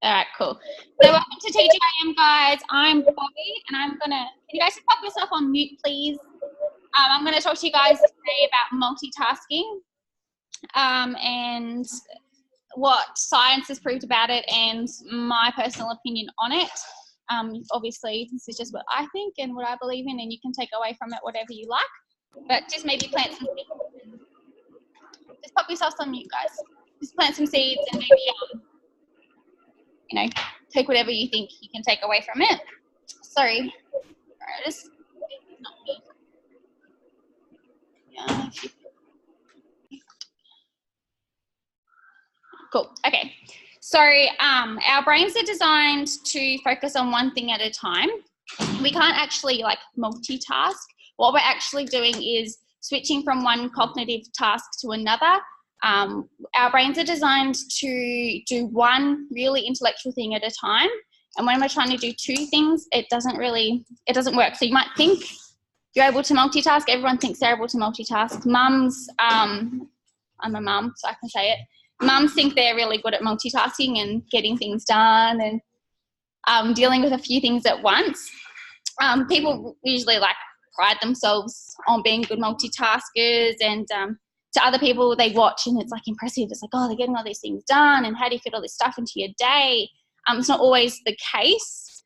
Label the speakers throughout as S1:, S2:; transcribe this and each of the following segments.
S1: All right, cool. So welcome to TGIM, guys. I'm Bobbie, and can you guys pop yourself on mute, please? I'm going to talk to you guys today about multitasking and what science has proved about it and my personal opinion on it. Obviously, this is just what I think and what I believe in, and you can take away from it whatever you like. But just maybe plant some seeds. Just pop yourself on mute, guys. Just plant some seeds and maybe, take whatever you think you can take away from it. Sorry. Just not me. Yeah. Cool. Okay. So our brains are designed to focus on one thing at a time. We can't actually multitask. What we're actually doing is switching from one cognitive task to another. Our brains are designed to do one really intellectual thing at a time. And when we're trying to do two things, it doesn't work. So you might think you're able to multitask. Everyone thinks they're able to multitask. Mums, I'm a mum, so I can say it. Mums think they're really good at multitasking and getting things done and dealing with a few things at once. People usually pride themselves on being good multitaskers, and to other people they watch and it's impressive. It's oh, they're getting all these things done, and how do you fit all this stuff into your day? It's not always the case.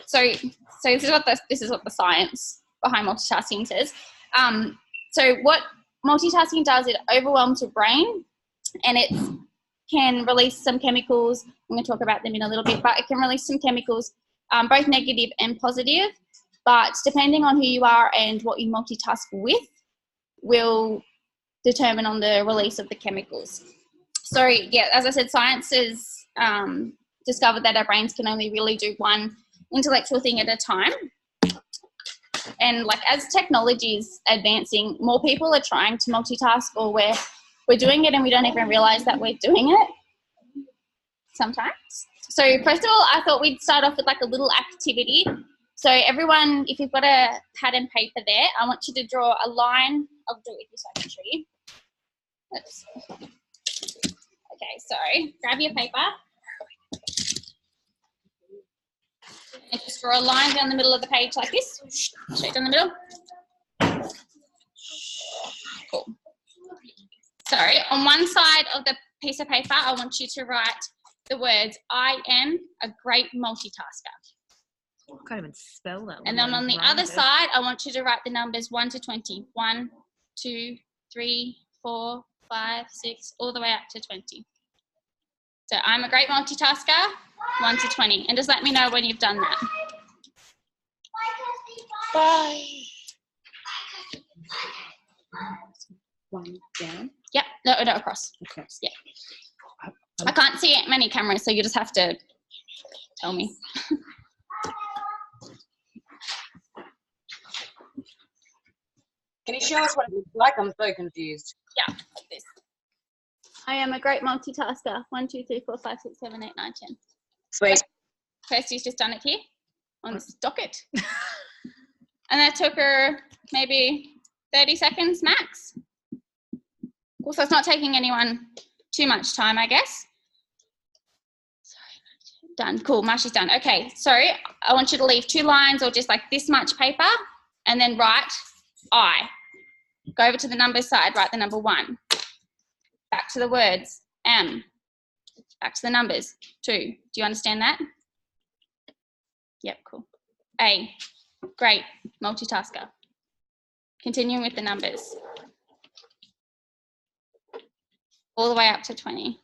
S1: So this is what the science behind multitasking says. So what multitasking does, it overwhelms your brain, and it can release some chemicals. I'm going to talk about them in a little bit, but it can release some chemicals, both negative and positive. But depending on who you are and what you multitask with will determine on the release of the chemicals. So yeah, as I said, science has discovered that our brains can only really do one intellectual thing at a time. And as technology is advancing, more people are trying to multitask, or we're doing it and we don't even realize that we're doing it sometimes. So first of all, I thought we'd start off with a little activity. So everyone, if you've got a pad and paper there, I want you to draw a line. I'll do it with you so I can show you. Oops. Okay, so grab your paper and just draw a line down the middle of the page like this, straight down the middle. Cool. So on one side of the piece of paper, I want you to write the words, I am a great multitasker.
S2: I can't even spell that.
S1: And then on the other side, I want you to write the numbers 1 to 20. 1, 2, 3, 4, 5, 6, all the way up to 20. So I'm a great multitasker, 1 to 20. And just let me know when you've done that.
S2: Bye.
S3: 1 down.
S1: Yep, no, across.
S3: Across.
S1: Yeah. I can't see many cameras, so you just have to tell me.
S3: Can you show us what it looks like? I'm so confused.
S1: Yeah, like this. I am a great multitasker. 1, 2, 3, 4, 5, 6, 7, 8, 9, 10.
S3: Sweet.
S1: Kirsty's just done it here on this docket. And that took her maybe 30 seconds max. Also, it's not taking anyone too much time, I guess. Sorry. Done. Cool. Marshy's done. Okay. So I want you to leave 2 lines or just this much paper and then write I. Go over to the number side, write the number 1. Back to the words, am. Back to the numbers, 2. Do you understand that? Yep, cool. A, great, multitasker. Continuing with the numbers. All the way up to 20.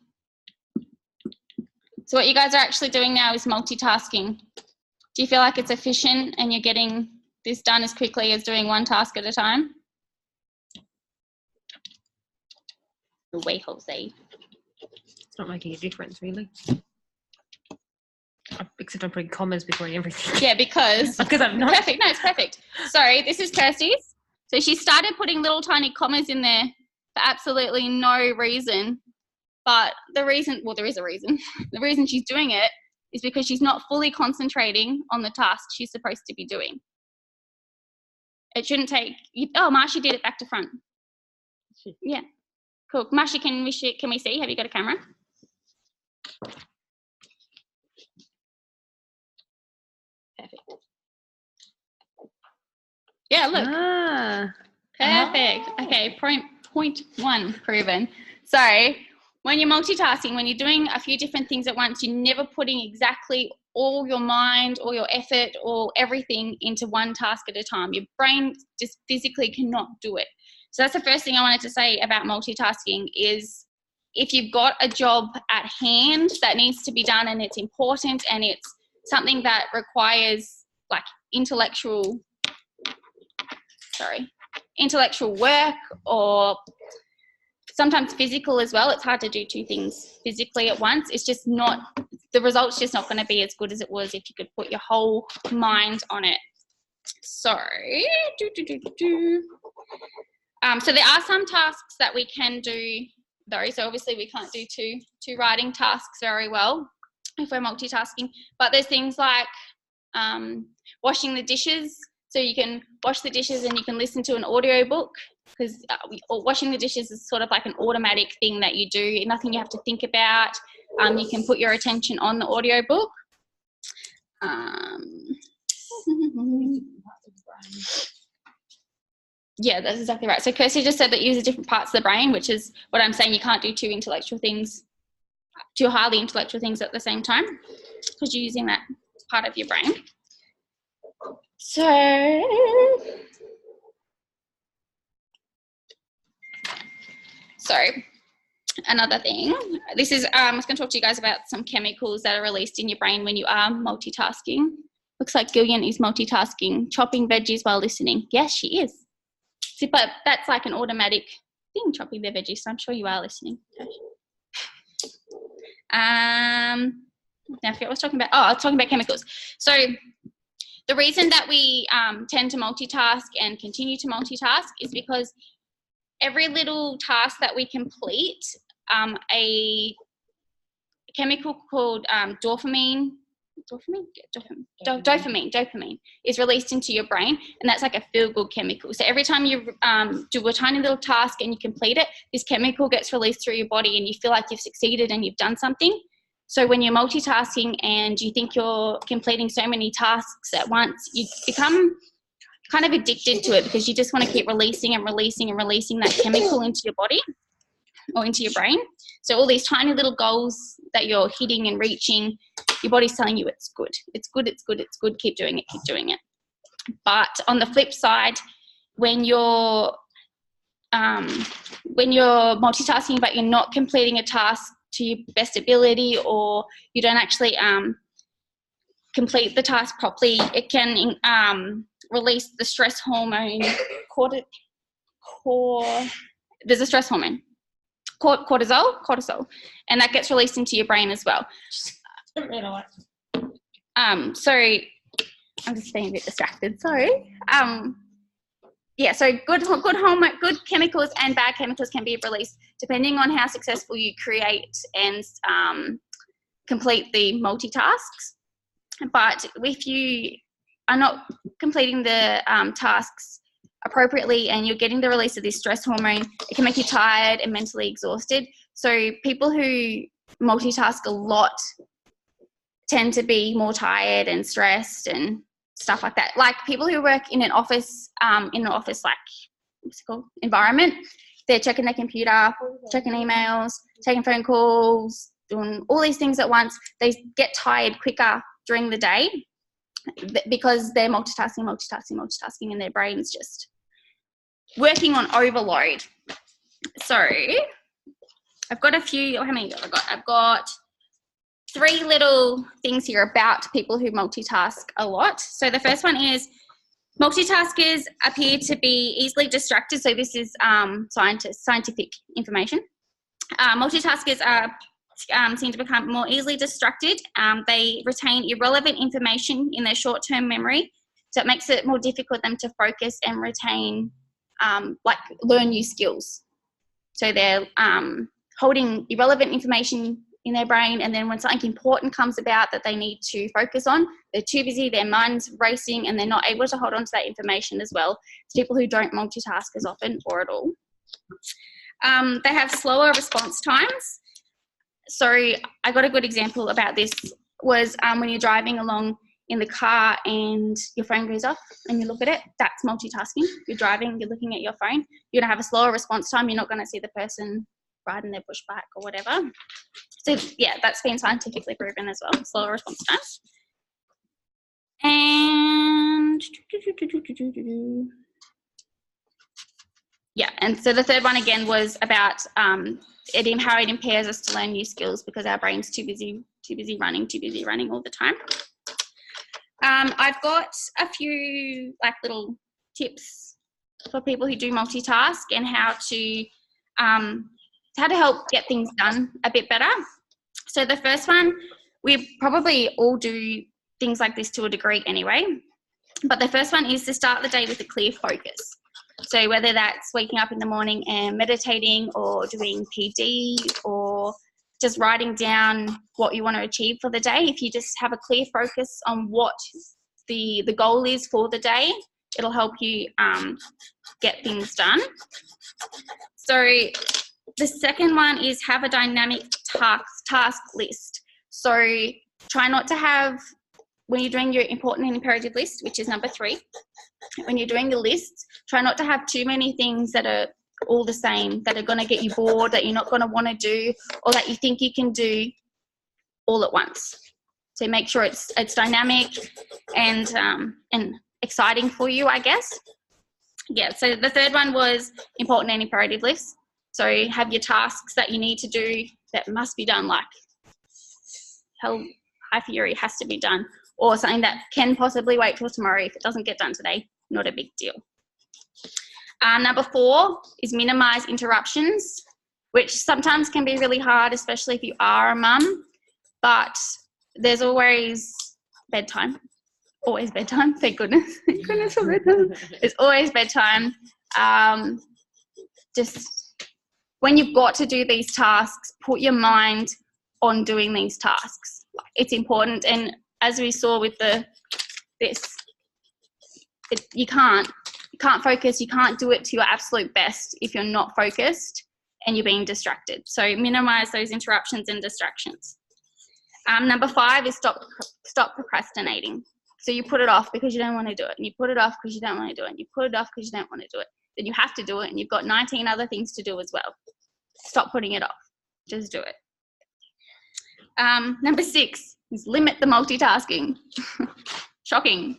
S1: So what you guys are actually doing now is multitasking. Do you feel like it's efficient and you're getting this done as quickly as doing one task at a time? Away, Jose.
S2: It's not making a difference, really. Except I'm putting commas between everything.
S1: Yeah, because
S2: I'm not.
S1: Perfect. No, it's perfect. Sorry, this is Kirsty's. So she started putting little tiny commas in there for absolutely no reason. But the reason, well, there is a reason. The reason she's doing it is because she's not fully concentrating on the task she's supposed to be doing. It shouldn't take. Oh, Marsha did it back to front. Yeah. Cool. Marsha, can we see? Have you got a camera? Yeah, look.
S2: Ah.
S1: Perfect. Okay, point one proven. So when you're multitasking, when you're doing a few different things at once, you're never putting exactly all your mind or your effort or everything into one task at a time. Your brain just physically cannot do it. So that's the first thing I wanted to say about multitasking is if you've got a job at hand that needs to be done and it's important and it's something that requires like intellectual work or sometimes physical as well. It's hard to do two things physically at once. It's just not, the result's just not going to be as good as it was if you could put your whole mind on it. So, so there are some tasks that we can do though. So obviously we can't do two writing tasks very well if we're multitasking, but there's things like washing the dishes. So you can wash the dishes and you can listen to an audio book because washing the dishes is sort of like an automatic thing that you do, nothing you have to think about. You can put your attention on the audio book. Yeah, that's exactly right. So Kirsty just said that uses different parts of the brain, which is what I'm saying. You can't do two highly intellectual things at the same time because you're using that part of your brain. So another thing, this is, I was going to talk to you guys about some chemicals that are released in your brain when you are multitasking. Looks like Gillian is multitasking, chopping veggies while listening. Yes, she is. See, but that's like an automatic thing, chopping the veggies, so I'm sure you are listening. Now I forget what I was talking about. Oh, I was talking about chemicals. So the reason that we tend to multitask and continue to multitask is because every little task that we complete, a chemical called dopamine is released into your brain, and that's like a feel-good chemical. So every time you do a tiny little task and you complete it, this chemical gets released through your body and you feel like you've succeeded and you've done something. So when you're multitasking and you think you're completing so many tasks at once, you become kind of addicted to it because you just want to keep releasing that chemical into your body or into your brain. So all these tiny little goals that you're hitting and reaching, your body's telling you it's good, keep doing it. But on the flip side, when you're multitasking but you're not completing a task to your best ability, or you don't actually complete the task properly, it can release the stress hormone there's a stress hormone, cortisol, and that gets released into your brain as well. Sorry, I'm just being a bit distracted. Sorry. Yeah, so good chemicals and bad chemicals can be released depending on how successful you create and complete the multitasks. But if you are not completing the tasks appropriately and you're getting the release of this stress hormone, it can make you tired and mentally exhausted. So people who multitask a lot tend to be more tired and stressed and stuff like that. Like people who work in an office like, what's it called, environment, they're checking their computer, checking emails, taking phone calls, doing all these things at once. They get tired quicker during the day because they're multitasking, and their brain's just working on overload. So I've got a few, how many have I got? I've got 3 little things here about people who multitask a lot. So the first one is multitaskers appear to be easily distracted. So this is scientific information. Multitaskers seem to become more easily distracted. They retain irrelevant information in their short-term memory, so it makes it more difficult for them to focus and retain, learn new skills. So they're holding irrelevant information in their brain, and then when something important comes about that they need to focus on, they're too busy, their mind's racing, and they're not able to hold on to that information as well. It's people who don't multitask as often or at all. They have slower response times. So I got a good example about this was when you're driving along in the car and your phone goes off and you look at it, that's multitasking. You're driving, you're looking at your phone. You're going to have a slower response time. You're not going to see the person riding their pushback or whatever. So, yeah, that's been scientifically proven as well, slower response times. And yeah, and so the third one again was about how it impairs us to learn new skills because our brain's too busy running all the time. I've got a few like little tips for people who do multitask and how to help get things done a bit better. So the first one, we probably all do things like this to a degree anyway, but the first one is to start the day with a clear focus. So whether that's waking up in the morning and meditating or doing PD or just writing down what you want to achieve for the day, if you just have a clear focus on what the goal is for the day, it'll help you get things done. So the second one is have a dynamic task list. So try not to have, when you're doing your important and imperative list, which is number 3, when you're doing the lists, try not to have too many things that are all the same, that are going to get you bored, that you're not going to want to do, or that you think you can do all at once. So make sure it's dynamic and exciting for you, I guess. Yeah, so the third one was important and imperative lists. So have your tasks that you need to do that must be done, like hell, high fury has to be done, or something that can possibly wait till tomorrow. If it doesn't get done today, not a big deal. Number 4 is minimize interruptions, which sometimes can be really hard, especially if you are a mum, but there's always bedtime. Always bedtime, thank goodness. Thank goodness for bedtime. There's always bedtime. Just when you've got to do these tasks, put your mind on doing these tasks. It's important, and as we saw with you can't focus, you can't do it to your absolute best if you're not focused and you're being distracted. So minimize those interruptions and distractions. Number 5 is stop procrastinating. So you put it off because you don't want to do it, and you put it off because you don't want to do it, and you put it off because you don't want to do it. Then you have to do it, and you've got 19 other things to do as well. Stop putting it off. Just do it. Number 6 is limit the multitasking. Shocking.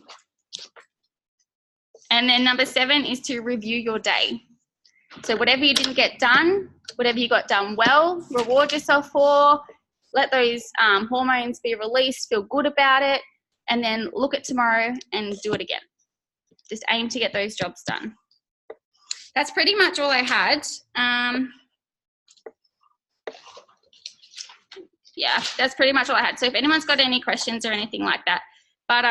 S1: And then number 7 is to review your day. So whatever you didn't get done, whatever you got done well, reward yourself for, let those hormones be released, feel good about it, and then look at tomorrow and do it again. Just aim to get those jobs done. That's pretty much all I had. Yeah, that's pretty much all I had. So if anyone's got any questions or anything like that. But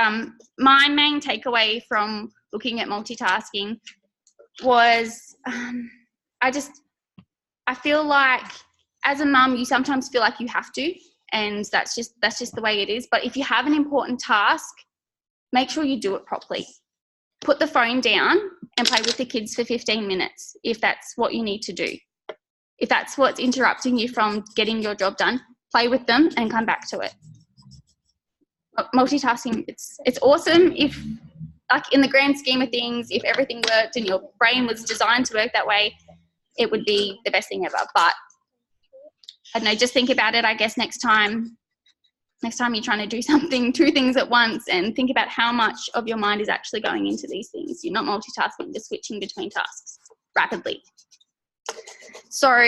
S1: my main takeaway from looking at multitasking was I feel like as a mum, you sometimes feel like you have to, and that's just the way it is. But if you have an important task, make sure you do it properly. Put the phone down and play with the kids for 15 minutes if that's what you need to do. If that's what's interrupting you from getting your job done, play with them and come back to it. Multitasking, it's awesome if, like, in the grand scheme of things, if everything worked and your brain was designed to work that way, it would be the best thing ever. But I don't know, just think about it, I guess, next time you're trying to do something, 2 things at once, and think about how much of your mind is actually going into these things. You're not multitasking, you're switching between tasks rapidly. So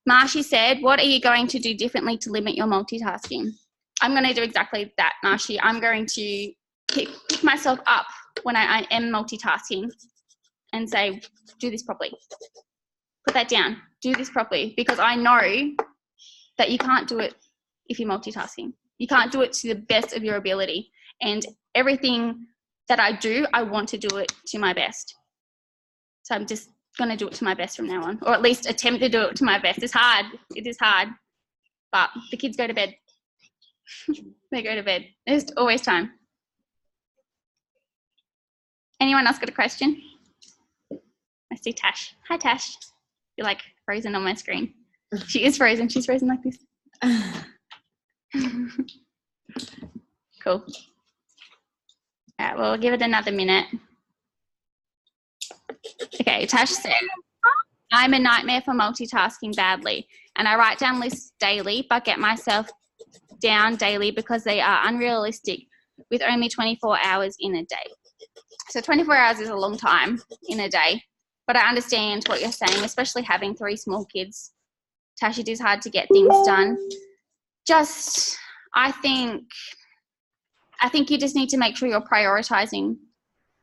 S1: Marshy said, what are you going to do differently to limit your multitasking? I'm going to do exactly that, Marshy. I'm going to pick myself up when I am multitasking and say, do this properly. Put that down. Do this properly, because I know that you can't do it if you're multitasking. You can't do it to the best of your ability. And everything that I do, I want to do it to my best. So I'm just going to do it to my best from now on, or at least attempt to do it to my best. It's hard. It is hard. But the kids go to bed. They go to bed. There's always time. Anyone else got a question? I see Tash. Hi, Tash. You're like frozen on my screen. She is frozen. She's frozen like this. Cool. right, we'll give it another minute. Okay, Tash said, I'm a nightmare for multitasking badly, and I write down lists daily but get myself down daily because they are unrealistic with only 24 hours in a day. So 24 hours is a long time in a day, but I understand what you're saying, especially having 3 small kids. Tash, it is hard to get things done. I think you just need to make sure you're prioritizing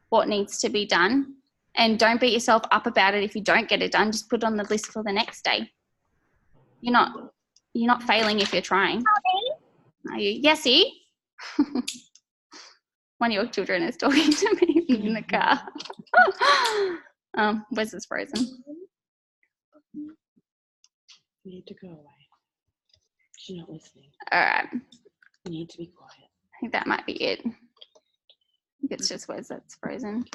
S1: what needs to be done, and don't beat yourself up about it if you don't get it done. Just put it on the list for the next day. You're not failing if you're trying. Are you? Yesy? One of your children is talking to me in the car. Wes is frozen.
S4: You need to go away. She's not listening.
S1: All right.
S4: You need to be quiet.
S1: I think that might be it. I think it's just Wes that's frozen.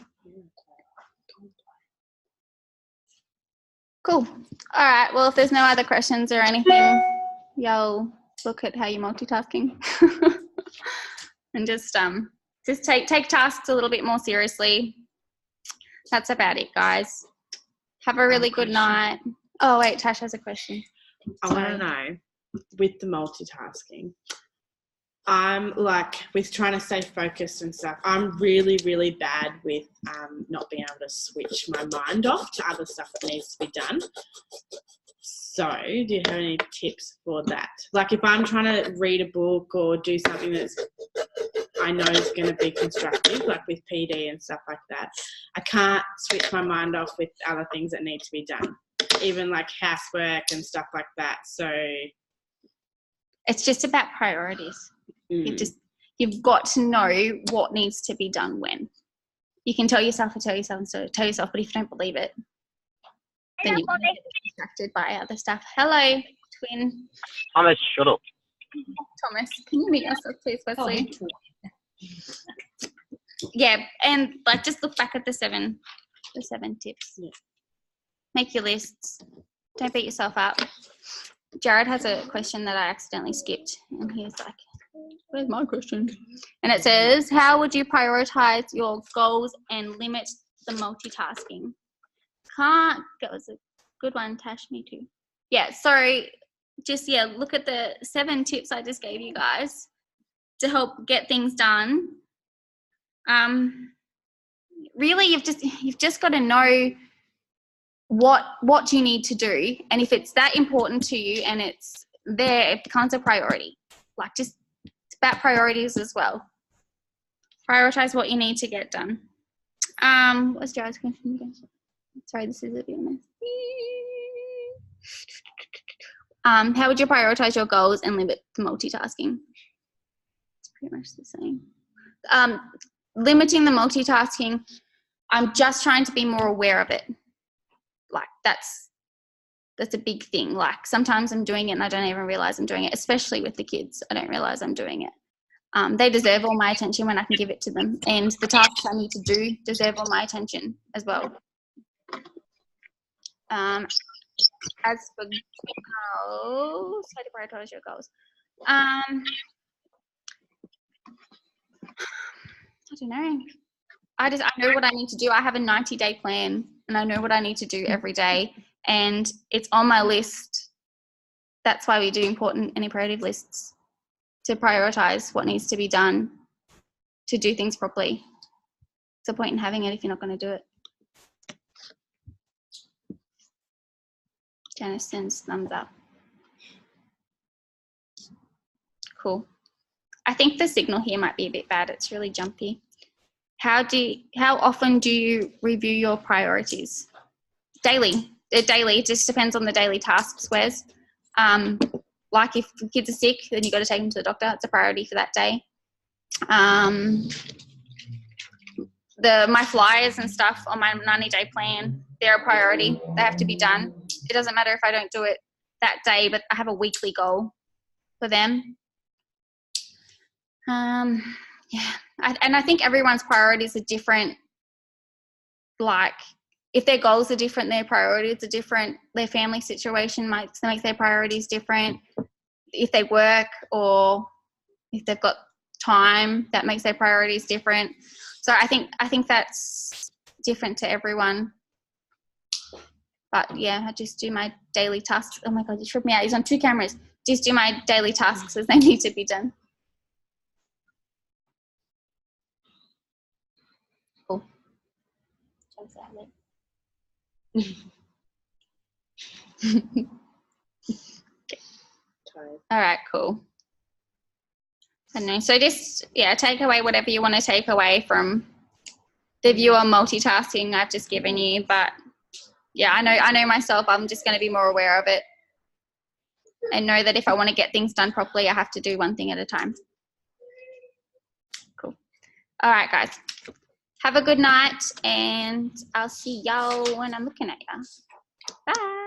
S1: Cool. All right. Well, if there's no other questions or anything, y'all look at how you're multitasking and just take tasks a little bit more seriously. That's about it, guys. Have a really good night. Oh, wait, Tash has a question.
S4: I want to know, with the multitasking, I'm like, with trying to stay focused and stuff, I'm really, really bad with not being able to switch my mind off to other stuff that needs to be done. So do you have any tips for that? Like if I'm trying to read a book or do something that's I know is going to be constructive, like with PD and stuff like that, I can't switch my mind off with other things that need to be done, even like housework and stuff like that. So
S1: it's just about priorities. You've got to know what needs to be done when. You can tell yourself, but if you don't believe it, then you get distracted by other stuff. Hello, twin.
S5: Thomas, shut up.
S1: Thomas, can you mute yourself, please, Wesley? Yeah, and like just look back at the seven tips.
S4: Yeah.
S1: Make your lists. Don't beat yourself up. Jared has a question that I accidentally skipped, and he's like, where's my question? And it says, how would you prioritize your goals and limit the multitasking? That was a good one, Tash, me too. Yeah, so just, look at the 7 tips I just gave you guys to help get things done. Really, you've just got to know what you need to do, and if it's that important to you and it's there, it becomes a priority. Like it's about priorities as well. Prioritize what you need to get done. What's Jared's question again? Sorry, this is a bit messy. How would you prioritize your goals and limit the multitasking? It's pretty much the same. Limiting the multitasking, I'm just trying to be more aware of it. Like that's a big thing. Like sometimes I'm doing it and I don't even realize I'm doing it, especially with the kids. I don't realize I'm doing it. They deserve all my attention when I can give it to them, and the tasks I need to do deserve all my attention as well. As for goals, how to prioritize your goals? I don't know. I know what I need to do. I have a 90-day plan, and I know what I need to do every day, and it's on my list. That's why we do important and imperative lists, to prioritize what needs to be done to do things properly. What's the point in having it if you're not going to do it? Janice sends thumbs up. Cool. I think the signal here might be a bit bad. It's really jumpy. How often do you review your priorities? Daily. Daily. It just depends on the daily tasks, Wes. Like if the kids are sick, then you've got to take them to the doctor. It's a priority for that day. My flyers and stuff on my 90-day plan, they're a priority. They have to be done. It doesn't matter if I don't do it that day, but I have a weekly goal for them. And I think everyone's priorities are different. Like if their goals are different, their priorities are different. Their family situation makes their priorities different. If they work or if they've got time, that makes their priorities different. So I think that's different to everyone. But yeah, I just do my daily tasks. Oh my God, you tripped me out. He's on 2 cameras. Just do my daily tasks as they need to be done. Cool. All right, cool. I don't know. So just, yeah, take away whatever you want to take away from the view on multitasking I've just given you. But yeah, I know myself, I'm just going to be more aware of it and know that if I want to get things done properly, I have to do one thing at a time. Cool. All right, guys. Have a good night, and I'll see y'all when I'm looking at you. Bye.